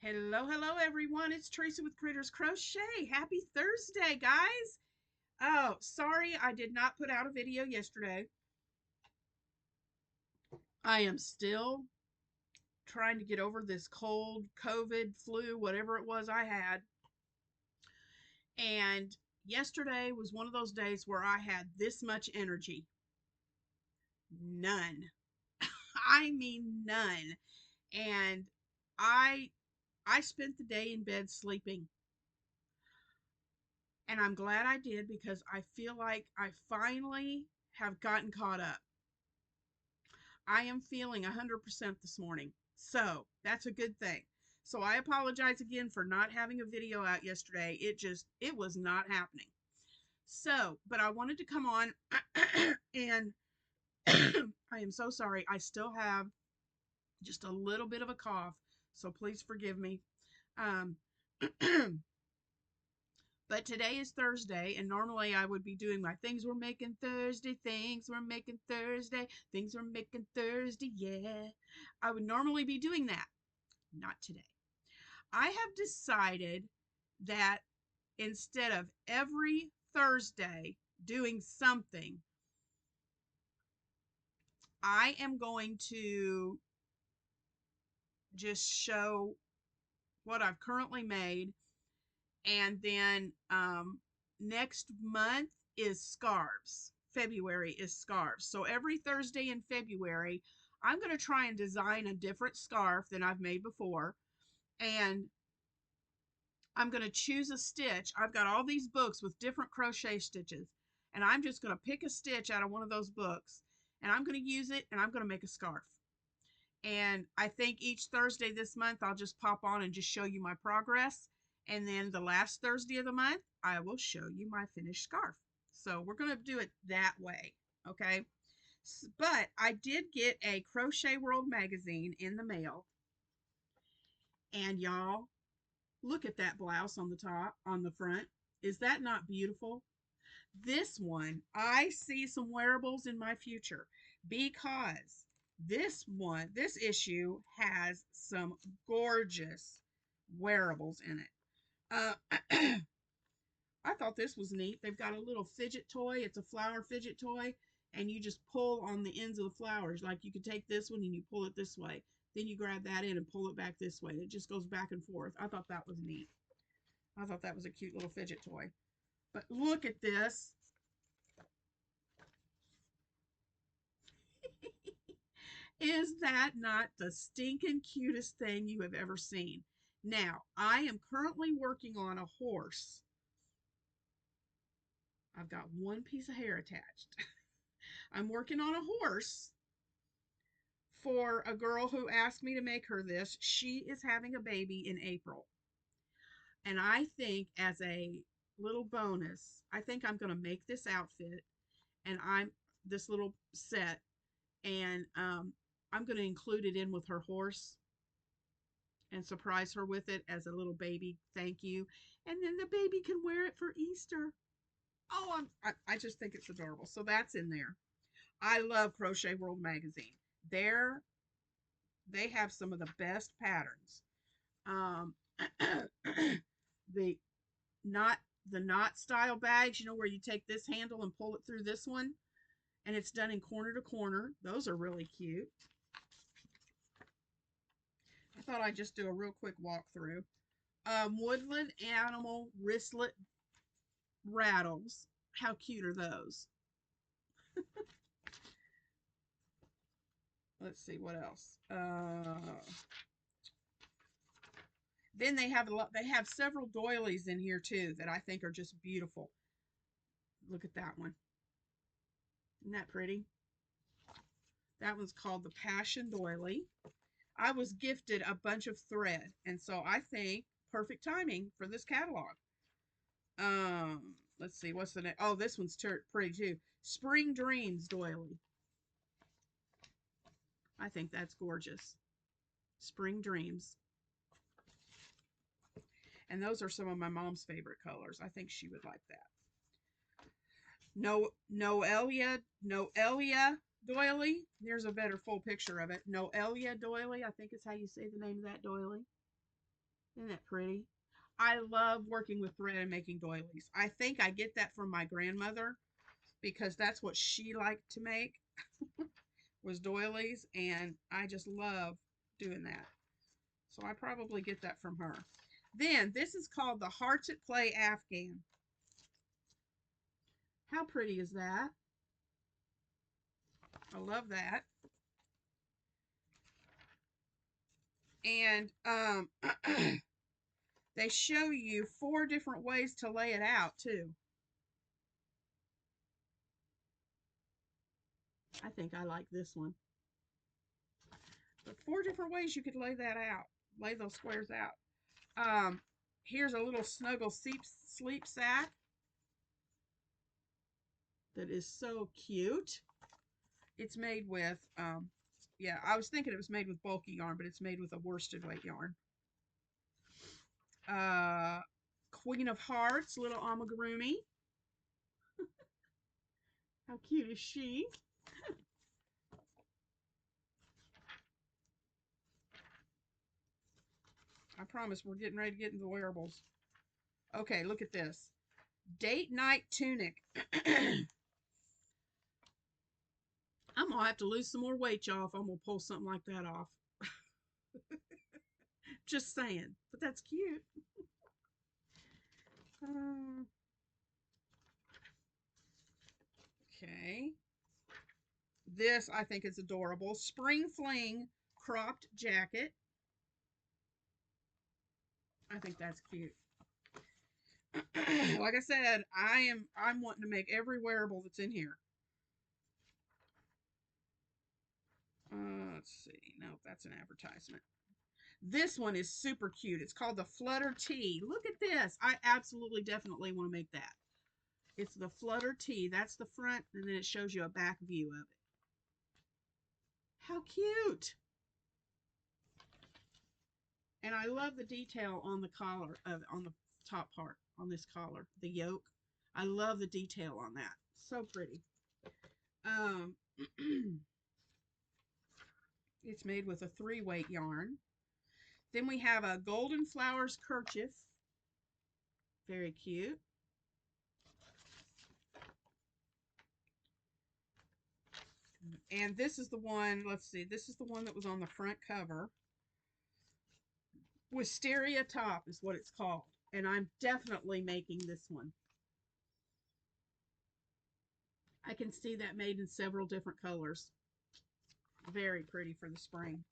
Hello, hello everyone. It's Teresa with Critters Crochet. Happy Thursday, guys. Oh, sorry I did not put out a video yesterday. I am still trying to get over this cold, COVID, flu, whatever it was I had. And yesterday was one of those days where I had this much energy. None. I mean none. And I I spent the day in bed sleeping. And I'm glad I did because I feel like I finally have gotten caught up. I am feeling 100% this morning. So that's a good thing. So I apologize again for not having a video out yesterday. It was not happening. So, but I wanted to come on and I am so sorry. I still have just a little bit of a cough. So please forgive me. Um, But today is Thursday, and normally I would be doing my things we're making Thursday, things we're making Thursday, things we're making Thursday, yeah. I would normally be doing that. Not today. I have decided that instead of every Thursday doing something, I am going to just show what I've currently made. And then next month is scarves. February is scarves. So every Thursday in February, I'm going to try and design a different scarf than I've made before. And I'm going to choose a stitch. I've got all these books with different crochet stitches. And I'm just going to pick a stitch out of one of those books. And I'm going to use it and I'm going to make a scarf. And I think each Thursday this month, I'll just pop on and just show you my progress. And then the last Thursday of the month, I will show you my finished scarf. So we're going to do it that way. Okay. But I did get a Crochet World Magazine in the mail. And y'all, look at that blouse on the top, on the front. Is that not beautiful? This one, I see some wearables in my future because this issue has some gorgeous wearables in it. I thought this was neat. They've got a little fidget toy. It's a flower fidget toy, and you just pull on the ends of the flowers. Like you could take this one and you pull it this way. Then you grab that in and pull it back this way. It just goes back and forth. I thought that was neat. I thought that was a cute little fidget toy. But look at this. Is that not the stinking cutest thing you have ever seen? Now, I am currently working on a horse. I've got one piece of hair attached. I'm working on a horse for a girl who asked me to make her this. She is having a baby in April. And I think as a little bonus, I think I'm going to make this outfit and I'm this little set and I'm going to include it in with her horse and surprise her with it as a little baby thank you. And then the baby can wear it for Easter. Oh, I just think it's adorable. So that's in there. I love Crochet World Magazine. They're, they have some of the best patterns. Um, the knot the knot style bags, you know, where you take this handle and pull it through this one, and it's done in corner to corner. Those are really cute. I thought I'd just do a real quick walkthrough. Woodland animal wristlet rattles. How cute are those? Let's see what else. Then they have a lot. They have several doilies in here too that I think are just beautiful. Look at that one. Isn't that pretty? That one's called the Passion Doily. I was gifted a bunch of thread, and so I think perfect timing for this catalog. Let's see, what's the next? Oh, this one's pretty too. Spring Dreams Doily. I think that's gorgeous. Spring Dreams. And those are some of my mom's favorite colors. I think she would like that. Noelia Doily. There's a better full picture of it. Noelia Doily, I think is how you say the name of that doily. Isn't that pretty? I love working with thread and making doilies. I think I get that from my grandmother because that's what she liked to make was doilies, and I just love doing that. So I probably get that from her. Then this is called the Hearts at Play Afghan. How pretty is that? I love that. And they show you 4 different ways to lay it out too. I think I like this one. But 4 different ways you could lay that out. Lay those squares out. Here's a little snuggle sleep sack that is so cute. It's made with, yeah, I was thinking it was made with bulky yarn, but it's made with a worsted weight yarn. Queen of Hearts, little amigurumi. How cute is she? I promise we're getting ready to get into the wearables. Okay, look at this. Date night tunic. I'm going to have to lose some more weight, y'all, if I'm going to pull something like that off. Just saying. But that's cute. Okay. This, I think, is adorable. Spring Fling cropped jacket. I think that's cute. Like I said, I'm wanting to make every wearable that's in here. Let's see. No, that's an advertisement. This one is super cute. It's called the Flutter Tee. Look at this. I absolutely definitely want to make that. It's the Flutter Tee. That's the front, and then it shows you a back view of it. How cute. And I love the detail on the collar, on the top part, on this collar, the yoke. I love the detail on that. So pretty. It's made with a 3-weight yarn. Then we have a golden flowers kerchief. Very cute. And this is the one, let's see, this is the one that was on the front cover. Wisteria Top is what it's called. And I'm definitely making this one. I can see that made in several different colors. Very pretty for the spring.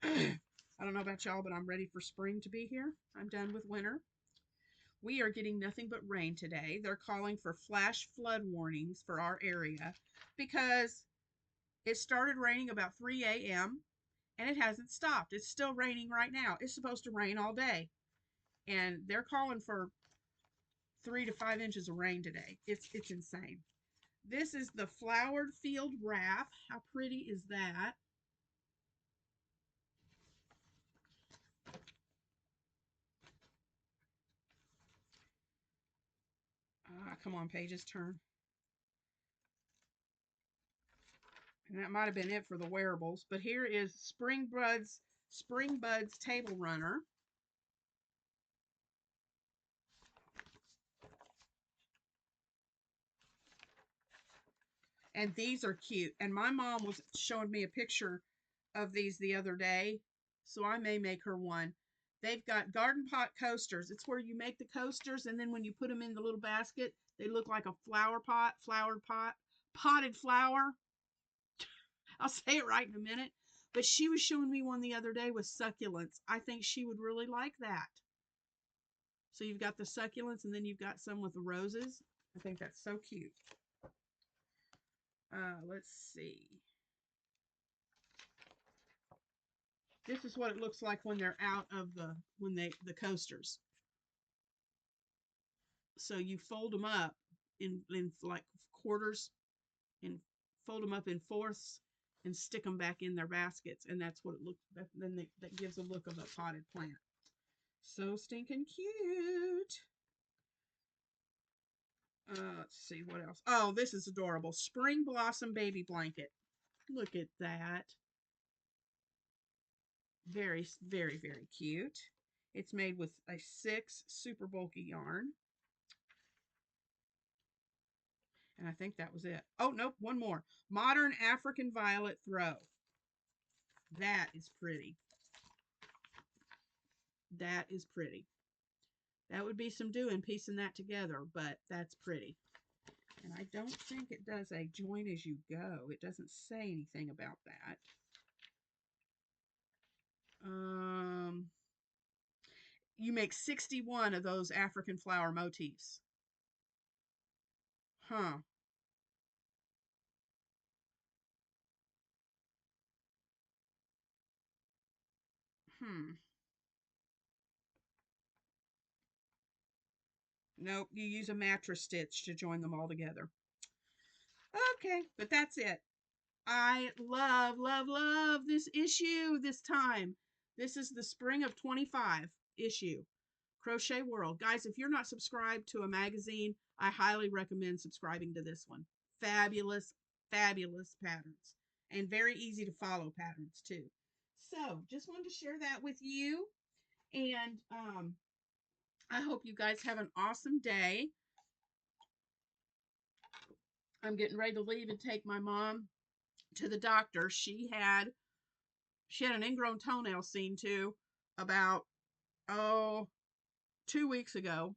I don't know about y'all, but I'm ready for spring to be here. I'm done with winter. We are getting nothing but rain today. They're calling for flash flood warnings for our area because it started raining about 3 a.m. and it hasn't stopped. It's still raining right now. It's supposed to rain all day. And they're calling for 3 to 5 inches of rain today. It's insane. This is the flowered field wrap. How pretty is that? Come on, pages, turn. And that might have been it for the wearables. But here is Spring Buds Table Runner. And these are cute. And my mom was showing me a picture of these the other day, so I may make her one. They've got garden pot coasters. It's where you make the coasters, and then when you put them in the little basket, they look like a flowered pot, potted flower. I'll say it right in a minute. But she was showing me one the other day with succulents. I think she would really like that. So you've got the succulents, and then you've got some with the roses. I think that's so cute. Let's see. This is what it looks like when they're out of the coasters. So you fold them up in like quarters and fold them up in fourths and stick them back in their baskets, and that's what it looks. That gives a look of a potted plant. So stinking cute. Let's see what else. Oh, this is adorable. Spring Blossom Baby Blanket. Look at that. Very, very, very cute. It's made with a 6 super bulky yarn. And I think that was it. Oh, nope, one more. Modern African Violet Throw. That is pretty. That is pretty. That would be some doing piecing that together, but that's pretty. And I don't think it does a join as you go. It doesn't say anything about that. You make 61 of those African flower motifs. Huh. Hmm. Nope, you use a mattress stitch to join them all together. Okay, but that's it. I love, love, love this issue this time. This is the spring of 25 issue. Crochet World. Guys, if you're not subscribed to a magazine, I highly recommend subscribing to this one. Fabulous, fabulous patterns. And very easy to follow patterns, too. So, just wanted to share that with you. And I hope you guys have an awesome day. I'm getting ready to leave and take my mom to the doctor. She had an ingrown toenail seen to about 2 weeks ago,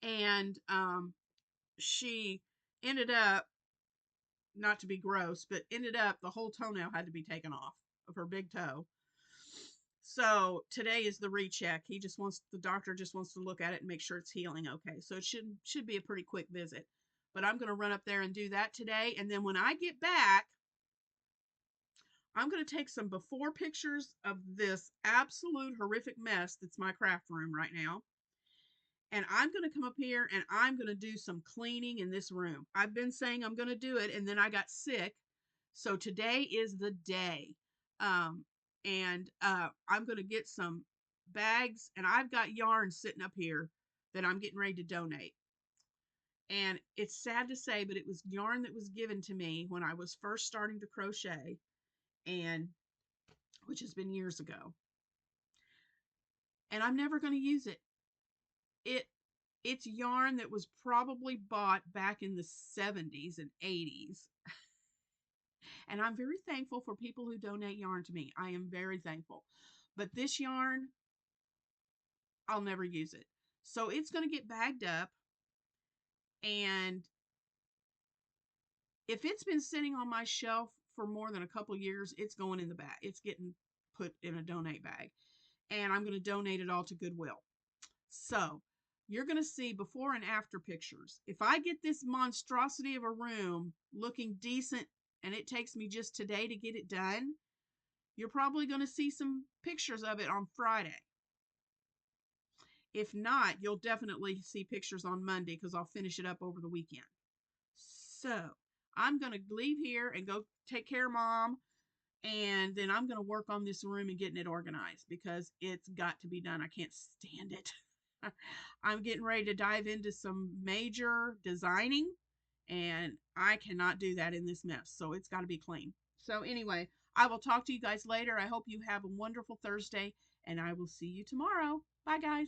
and she ended up, not to be gross, but ended up the whole toenail had to be taken off of her big toe. So today is the recheck. The doctor just wants to look at it and make sure it's healing okay. So it should be a pretty quick visit. But I'm going to run up there and do that today, and then when I get back, I'm going to take some before pictures of this absolute horrific mess that's my craft room right now. And I'm going to come up here and I'm going to do some cleaning in this room. I've been saying I'm going to do it, and then I got sick. So today is the day. I'm going to get some bags, and I've got yarn sitting up here that I'm getting ready to donate. And it's sad to say, but it was yarn that was given to me when I was first starting to crochet, and which has been years ago. And I'm never going to use it. It's yarn that was probably bought back in the 70s and 80s. And I'm very thankful for people who donate yarn to me. I am very thankful. But this yarn, I'll never use it. So it's going to get bagged up. And if it's been sitting on my shelf for more than a couple years, it's going in the bag. It's getting put in a donate bag. And I'm going to donate it all to Goodwill. So you're going to see before and after pictures. If I get this monstrosity of a room looking decent, and it takes me just today to get it done, you're probably going to see some pictures of it on Friday. If not, you'll definitely see pictures on Monday because I'll finish it up over the weekend. So I'm going to leave here and go take care of Mom, and then I'm going to work on this room and getting it organized because it's got to be done. I can't stand it. I'm getting ready to dive into some major designing, and I cannot do that in this mess. So it's got to be clean. So anyway, I will talk to you guys later. I hope you have a wonderful Thursday, and I will see you tomorrow. Bye, guys.